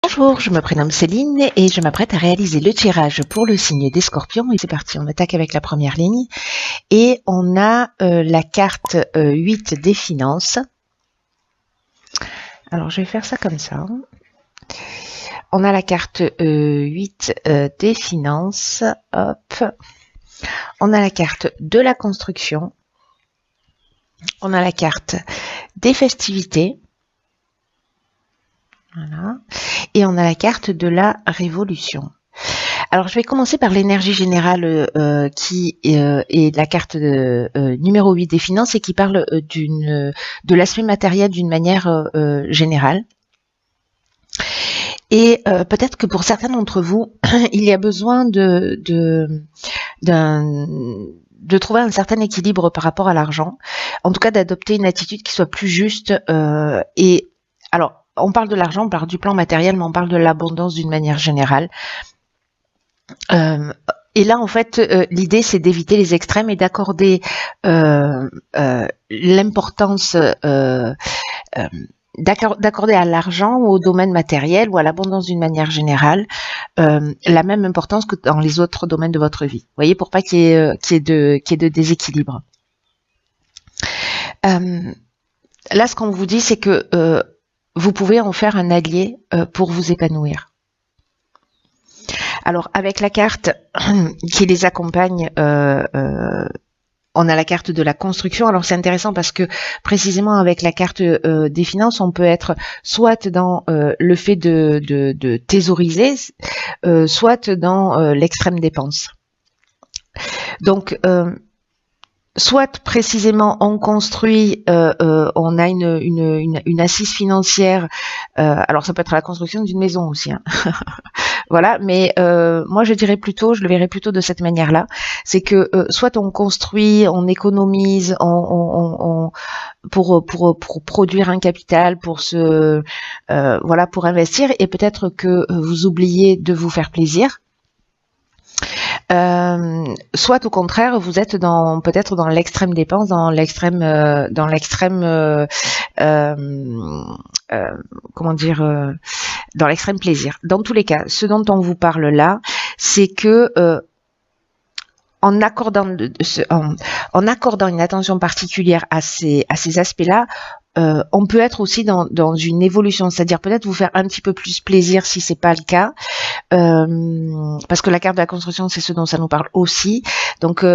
Bonjour, je me prénomme Céline et je m'apprête à réaliser le tirage pour le signe des Scorpions. Et c'est parti, on attaque avec la première ligne. Et on a la carte 8 des finances. Alors je vais faire ça comme ça. On a la carte 8 des finances. Hop. On a la carte de la construction. On a la carte des festivités. Voilà. Et on a la carte de la révolution. Alors, je vais commencer par l'énergie générale qui est la carte numéro 8 des finances et qui parle de l'aspect matériel d'une manière générale. Et peut-être que pour certains d'entre vous, il y a besoin de trouver un certain équilibre par rapport à l'argent. En tout cas, d'adopter une attitude qui soit plus juste. Et alors, on parle de l'argent, on parle du plan matériel, mais on parle de l'abondance d'une manière générale. Et là, en fait, l'idée, c'est d'éviter les extrêmes et d'accorder l'importance, d'accorder à l'argent ou au domaine matériel ou à l'abondance d'une manière générale la même importance que dans les autres domaines de votre vie. Vous voyez, pour pas qu'il y ait de déséquilibre. Là, ce qu'on vous dit, c'est que vous pouvez en faire un allié pour vous épanouir. Alors, avec la carte qui les accompagne, on a la carte de la construction. Alors, c'est intéressant parce que précisément avec la carte des finances, on peut être soit dans le fait de thésauriser, soit dans l'extrême dépense. Donc, soit précisément on construit, on a une assise financière. Alors ça peut être la construction d'une maison aussi. Hein. Voilà, mais moi je dirais plutôt, je le verrais plutôt de cette manière-là, c'est que soit on construit, on économise, pour produire un capital, pour voilà, pour investir, et peut-être que vous oubliez de vous faire plaisir. Soit au contraire, vous êtes peut-être dans l'extrême dépense, dans l'extrême comment dire, dans l'extrême plaisir. Dans tous les cas, ce dont on vous parle là, c'est que en accordant une attention particulière à ces aspects-là, on peut être aussi dans une évolution, c'est-à-dire peut-être vous faire un petit peu plus plaisir si c'est pas le cas, parce que la carte de la construction, c'est ce dont ça nous parle aussi. Donc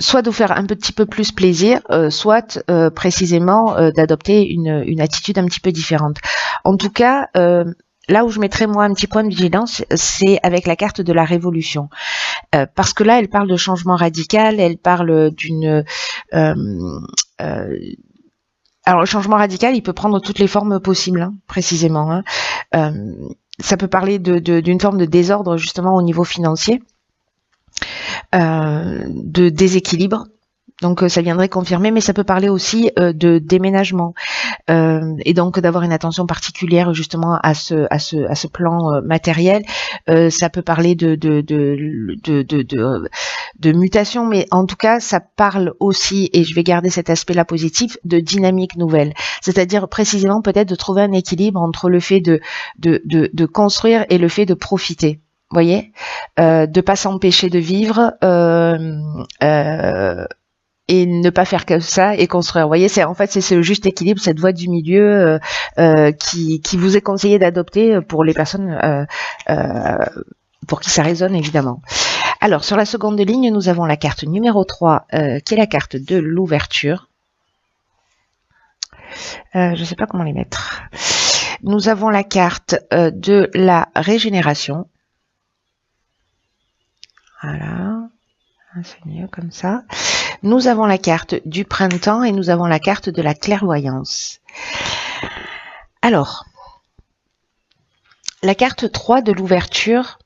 soit de vous faire un petit peu plus plaisir, soit précisément d'adopter une attitude un petit peu différente. En tout cas, là où je mettrais moi un petit point de vigilance, c'est avec la carte de la révolution. Parce que là, elle parle de changement radical, elle parle d'une... alors, le changement radical, il peut prendre toutes les formes possibles, hein, précisément. Hein. Ça peut parler d'une forme de désordre, justement, au niveau financier, de déséquilibre. Donc ça viendrait confirmer, mais ça peut parler aussi de déménagement et donc d'avoir une attention particulière justement à ce plan matériel. Ça peut parler de mutation, mais en tout cas ça parle aussi, et je vais garder cet aspect-là positif, de dynamique nouvelle. C'est-à-dire précisément peut-être de trouver un équilibre entre le fait de construire et le fait de profiter. Vous voyez, de pas s'empêcher de vivre. Et ne pas faire que ça et construire. Vous voyez, c'est ce juste équilibre, cette voie du milieu qui vous est conseillé d'adopter pour les personnes pour qui ça résonne évidemment. Alors, sur la seconde ligne, nous avons la carte numéro 3 qui est la carte de l'ouverture. Je ne sais pas comment les mettre. Nous avons la carte de la régénération. Voilà. C'est mieux comme ça. Nous avons la carte du printemps et nous avons la carte de la clairvoyance. Alors, la carte 3 de l'ouverture,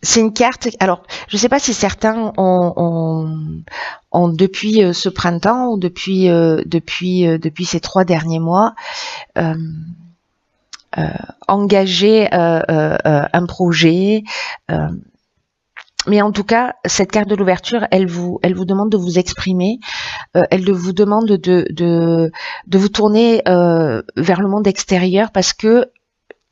c'est une carte... Alors, je ne sais pas si certains ont depuis ce printemps ou depuis ces 3 derniers mois... engager un projet, Mais en tout cas, cette carte de l'ouverture, elle vous demande de vous exprimer, elle vous demande de vous tourner vers le monde extérieur parce que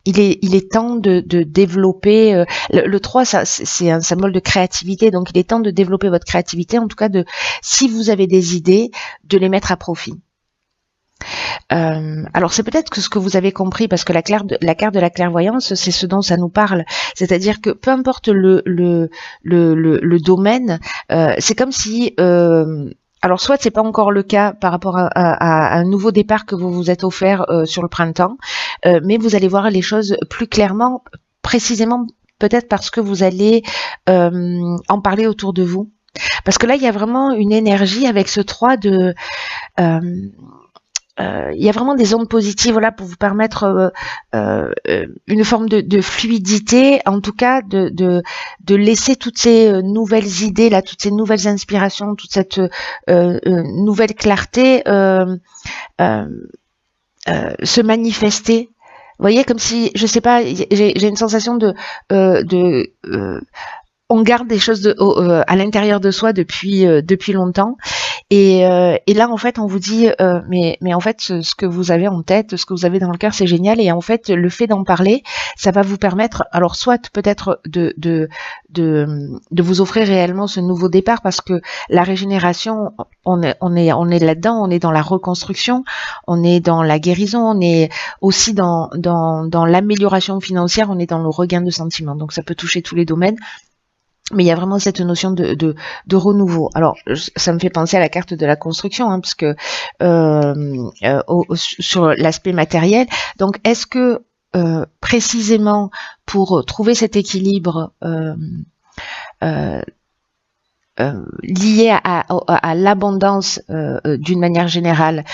il est temps de développer. Le 3, c'est un symbole de créativité, donc il est temps de développer votre créativité, en tout cas si vous avez des idées, de les mettre à profit. Alors c'est peut-être que ce que vous avez compris, parce que la carte de la clairvoyance, c'est ce dont ça nous parle. C'est-à-dire que peu importe le domaine, c'est comme si alors soit c'est pas encore le cas par rapport à un nouveau départ que vous vous êtes offert sur le printemps, mais vous allez voir les choses plus clairement, précisément peut-être parce que vous allez en parler autour de vous. Parce que là, il y a vraiment une énergie avec ce 3 de... il y a vraiment des ondes positives, voilà, pour vous permettre une forme de fluidité, en tout cas de laisser toutes ces nouvelles idées là, toutes ces nouvelles inspirations, toute cette nouvelle clarté se manifester. Vous voyez, comme si, je sais pas, j'ai une sensation on garde des choses à l'intérieur de soi depuis longtemps. Et là, en fait, on vous dit, mais en fait, ce que vous avez en tête, ce que vous avez dans le cœur, c'est génial. Et en fait, le fait d'en parler, ça va vous permettre, alors soit peut-être de vous offrir réellement ce nouveau départ, parce que la régénération, on est là-dedans, on est dans la reconstruction, on est dans la guérison, on est aussi dans l'amélioration financière, on est dans le regain de sentiments. Donc, ça peut toucher tous les domaines. Mais il y a vraiment cette notion de renouveau. Alors, ça me fait penser à la carte de la construction, hein, parce que sur l'aspect matériel. Donc, est-ce que précisément pour trouver cet équilibre lié à l'abondance d'une manière générale,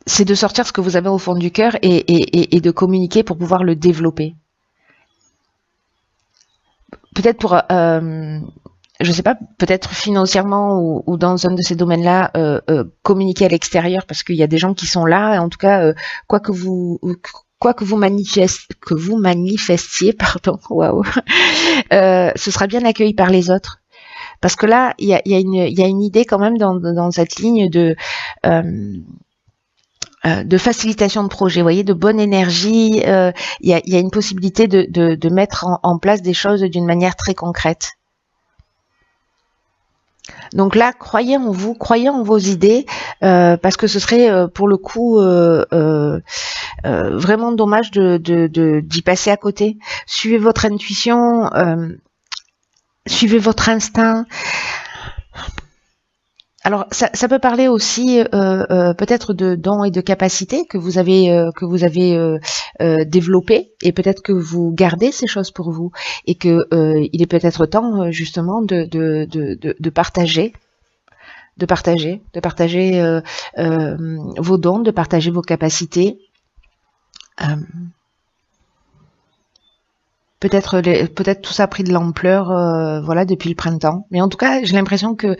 c'est de sortir ce que vous avez au fond du cœur et de communiquer pour pouvoir le développer. Peut-être pour, je sais pas, peut-être financièrement ou dans un de ces domaines-là, communiquer à l'extérieur, parce qu'il y a des gens qui sont là. En tout cas, quoi que vous manifestiez, pardon, waouh, ce sera bien accueilli par les autres. Parce que là, il y a une idée quand même dans cette ligne de facilitation de projet, vous voyez, de bonne énergie. Il y a une possibilité de mettre en place des choses d'une manière très concrète. Donc là, croyez en vous, croyez en vos idées, parce que ce serait pour le coup vraiment dommage d'y passer à côté. Suivez votre intuition, suivez votre instinct. Alors, ça peut parler aussi peut-être de dons et de capacités que vous avez développées, et peut-être que vous gardez ces choses pour vous, et que il est peut-être temps justement de partager, vos dons, de partager vos capacités. Peut-être tout ça a pris de l'ampleur, voilà, depuis le printemps. Mais en tout cas, j'ai l'impression que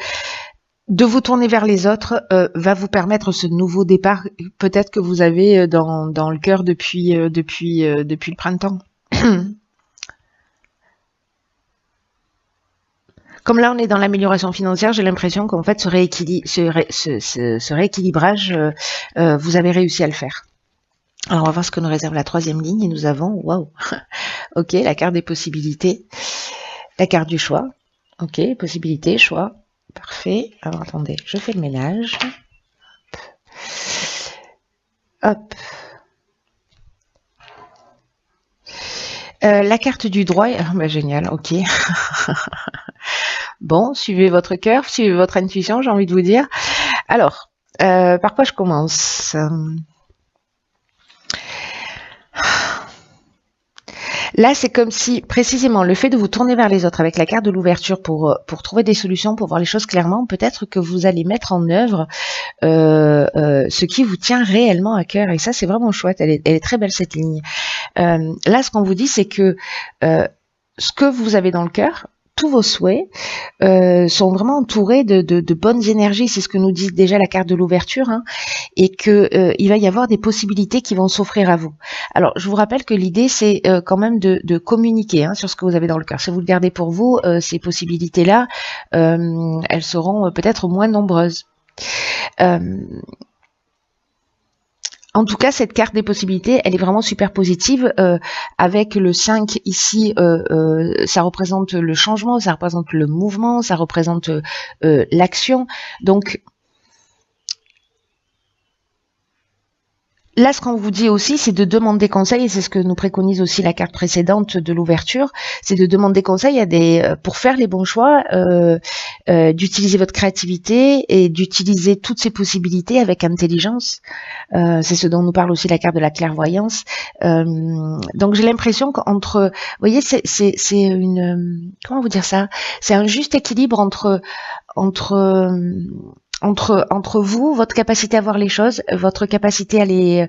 de vous tourner vers les autres va vous permettre ce nouveau départ, peut-être que vous avez dans le cœur depuis le printemps. Comme là on est dans l'amélioration financière, j'ai l'impression qu'en fait ce rééquilibrage, vous avez réussi à le faire. Alors on va voir ce que nous réserve la troisième ligne, et nous avons, waouh, ok, la carte des possibilités, la carte du choix, ok, possibilités, choix. Parfait. Alors attendez, je fais le ménage. Hop. La carte du droit. Bah, génial, ok. Bon, suivez votre cœur, suivez votre intuition, j'ai envie de vous dire. Alors, par quoi je commence ? Là, c'est comme si, précisément, le fait de vous tourner vers les autres avec la carte de l'ouverture pour trouver des solutions, pour voir les choses clairement, peut-être que vous allez mettre en œuvre ce qui vous tient réellement à cœur. Et ça, c'est vraiment chouette. Elle est très belle, cette ligne. Là, ce qu'on vous dit, c'est que ce que vous avez dans le cœur, tous vos souhaits sont vraiment entourés de bonnes énergies. C'est ce que nous dit déjà la carte de l'ouverture, hein, et que il va y avoir des possibilités qui vont s'offrir à vous. Alors, je vous rappelle que l'idée, c'est quand même de communiquer, hein, sur ce que vous avez dans le cœur. Si vous le gardez pour vous, ces possibilités-là, elles seront peut-être moins nombreuses. En tout cas, cette carte des possibilités, elle est vraiment super positive. Avec le 5 ici, ça représente le changement, ça représente le mouvement, ça représente l'action. Donc, là, ce qu'on vous dit aussi, c'est de demander conseil, et c'est ce que nous préconise aussi la carte précédente de l'ouverture, c'est de demander conseil pour faire les bons choix, d'utiliser votre créativité et d'utiliser toutes ces possibilités avec intelligence. C'est ce dont nous parle aussi la carte de la clairvoyance. Donc j'ai l'impression qu'entre, vous voyez, c'est une, comment vous dire ça, c'est un juste équilibre entre vous, votre capacité à voir les choses, votre capacité à les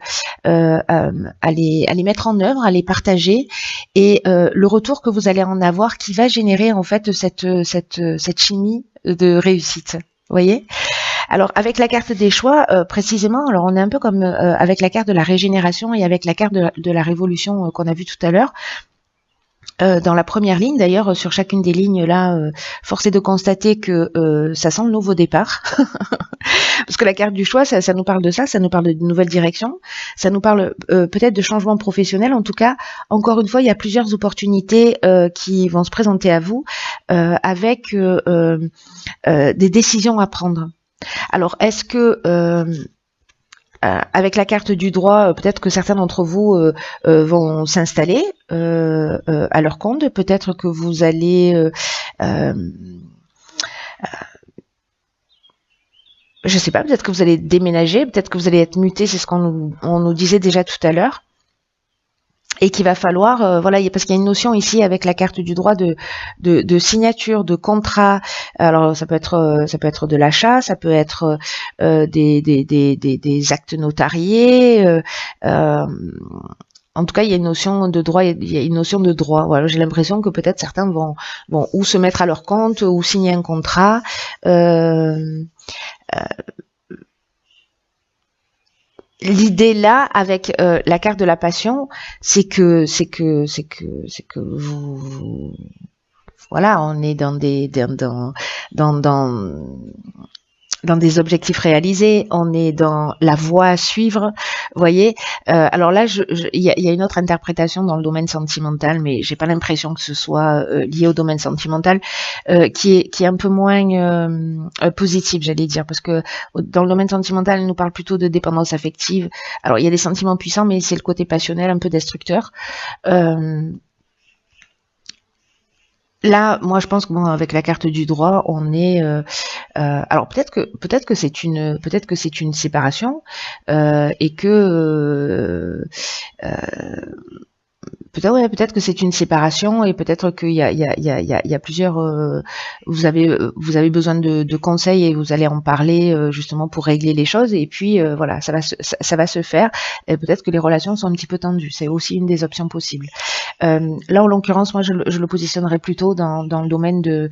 mettre en œuvre, à les partager, et le retour que vous allez en avoir qui va générer en fait cette chimie de réussite. Vous voyez? Alors avec la carte des choix, précisément, alors on est un peu comme avec la carte de la régénération et avec la carte de la révolution qu'on a vue tout à l'heure. Dans la première ligne, d'ailleurs, sur chacune des lignes là, force est de constater que ça sent le nouveau départ. Parce que la carte du choix, ça nous parle de ça nous parle de nouvelles directions, ça nous parle peut-être de changement professionnel. En tout cas, encore une fois, il y a plusieurs opportunités qui vont se présenter à vous avec des décisions à prendre. Alors, est-ce que avec la carte du droit, peut-être que certains d'entre vous vont s'installer à leur compte. Peut-être que vous allez, je sais pas, peut-être que vous allez déménager, peut-être que vous allez être muté. C'est ce qu'on nous disait déjà tout à l'heure. Et qu'il va falloir, voilà, parce qu'il y a une notion ici avec la carte du droit de signature, de contrat. Alors ça peut être de l'achat, ça peut être des actes notariés. En tout cas, il y a une notion de droit. Il y a une notion de droit. Voilà, j'ai l'impression que peut-être certains vont ou se mettre à leur compte ou signer un contrat. L'idée là, avec la carte de la passion, c'est que vous, voilà, on est dans des objectifs réalisés, on est dans la voie à suivre, vous voyez. Alors là, il y a une autre interprétation dans le domaine sentimental, mais j'ai pas l'impression que ce soit lié au domaine sentimental, qui est un peu moins positif, j'allais dire, parce que dans le domaine sentimental, elle nous parle plutôt de dépendance affective. Alors il y a des sentiments puissants, mais c'est le côté passionnel, un peu destructeur. Là, moi, je pense que bon, avec la carte du droit, on est. Alors peut-être que c'est une séparation et que peut-être que c'est une séparation et peut-être qu'il y a plusieurs. Vous avez besoin de conseils et vous allez en parler justement pour régler les choses et puis voilà, ça va se faire. Et peut-être que les relations sont un petit peu tendues. C'est aussi une des options possibles. Là, en l'occurrence, moi, je le positionnerais plutôt dans le domaine de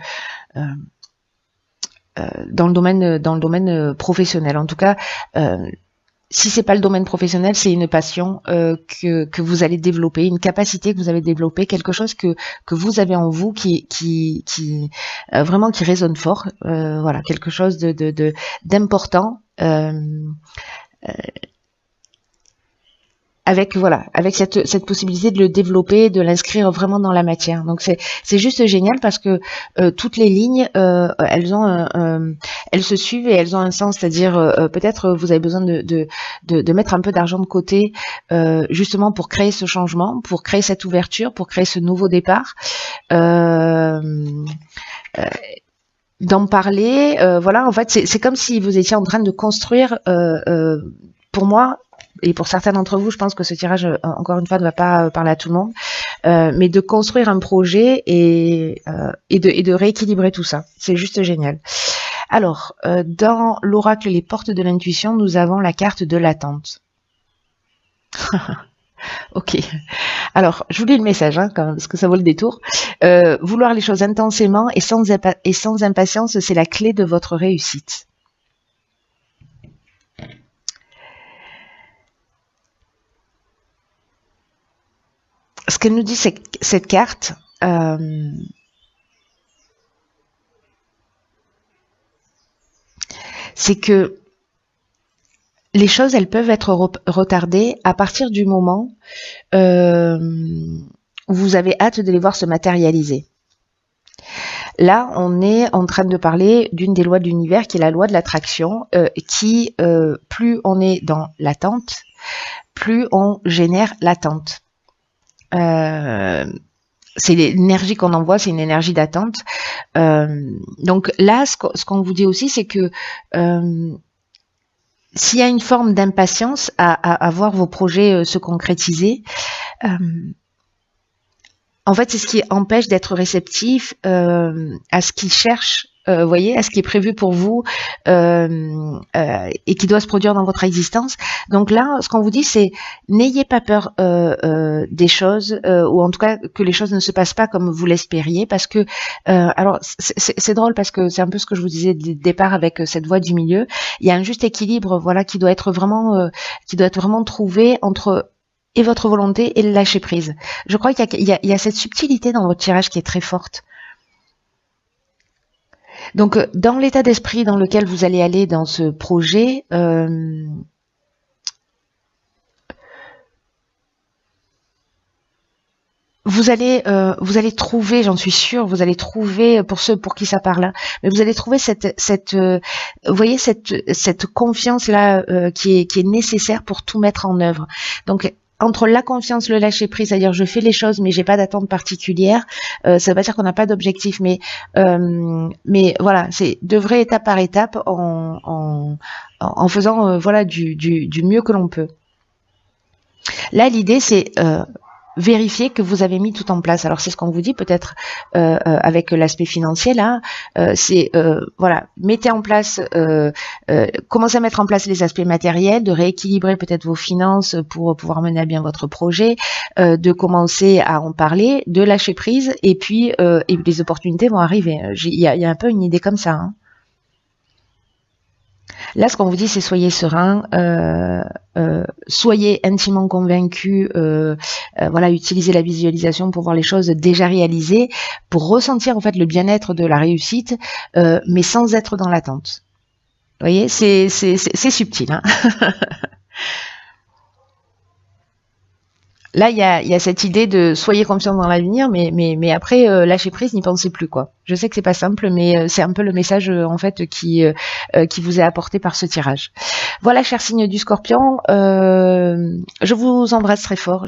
dans le domaine professionnel. En tout cas, si c'est pas le domaine professionnel, c'est une passion que vous allez développer, une capacité que vous avez développée, quelque chose que vous avez en vous qui vraiment qui résonne fort. Voilà, quelque chose d'important. Avec cette possibilité de le développer, de l'inscrire vraiment dans la matière. Donc c'est juste génial parce que toutes les lignes elles se suivent et elles ont un sens, c'est-à-dire peut-être vous avez besoin de mettre un peu d'argent de côté justement pour créer ce changement, pour créer cette ouverture, pour créer ce nouveau départ. D'en parler, voilà, en fait c'est comme si vous étiez en train de construire pour moi. Et pour certains d'entre vous, je pense que ce tirage, encore une fois, ne va pas parler à tout le monde, mais de construire un projet et de rééquilibrer tout ça. C'est juste génial. Alors, dans l'oracle Les Portes de l'intuition, nous avons la carte de l'attente. Ok. Alors, je vous lis le message, hein, quand même, parce que ça vaut le détour. Vouloir les choses intensément et sans impatience, c'est la clé de votre réussite. Ce qu'elle nous dit, cette carte, c'est que les choses, elles peuvent être retardées à partir du moment où vous avez hâte de les voir se matérialiser. Là, on est en train de parler d'une des lois de l'univers qui est la loi de l'attraction, qui, plus on est dans l'attente, plus on génère l'attente. C'est l'énergie qu'on envoie, c'est une énergie d'attente. Donc là, ce qu'on vous dit aussi, c'est que s'il y a une forme d'impatience à voir vos projets se concrétiser, en fait, c'est ce qui empêche d'être réceptif à ce qui cherche, voyez, à ce qui est prévu pour vous et qui doit se produire dans votre existence. Donc là, ce qu'on vous dit, c'est n'ayez pas peur des choses, ou en tout cas que les choses ne se passent pas comme vous l'espériez, parce que, alors c'est drôle parce que c'est un peu ce que je vous disais dès le départ avec cette voie du milieu. Il y a un juste équilibre, voilà, qui doit être vraiment trouvé entre et votre volonté et le lâcher prise. Je crois qu'il y a cette subtilité dans votre tirage qui est très forte. Donc, dans l'état d'esprit dans lequel vous allez aller dans ce projet, vous allez trouver, j'en suis sûre, vous allez trouver, pour ceux pour qui ça parle, mais vous allez trouver vous voyez, cette confiance là qui est nécessaire pour tout mettre en œuvre. Donc entre la confiance, le lâcher prise, c'est-à-dire je fais les choses mais j'ai pas d'attente particulière, ça veut pas dire qu'on n'a pas d'objectif, mais voilà, c'est de vrai étape par étape en faisant voilà du mieux que l'on peut. Là, l'idée c'est vérifier que vous avez mis tout en place. Alors c'est ce qu'on vous dit peut-être avec l'aspect financier là, c'est voilà, mettez en place, commencez à mettre en place les aspects matériels, de rééquilibrer peut-être vos finances pour pouvoir mener à bien votre projet, de commencer à en parler, de lâcher prise et puis les opportunités vont arriver. Il y a un peu une idée comme ça. Hein. Là, ce qu'on vous dit, c'est soyez serein, soyez intimement convaincu, voilà, utilisez la visualisation pour voir les choses déjà réalisées, pour ressentir en fait le bien-être de la réussite, mais sans être dans l'attente. Vous voyez, c'est subtil. Hein. Là, il y a cette idée de soyez confiant dans l'avenir, mais après lâcher prise, n'y pensez plus quoi. Je sais que c'est pas simple, mais c'est un peu le message en fait qui vous est apporté par ce tirage. Voilà, cher signe du Scorpion, je vous embrasse très fort.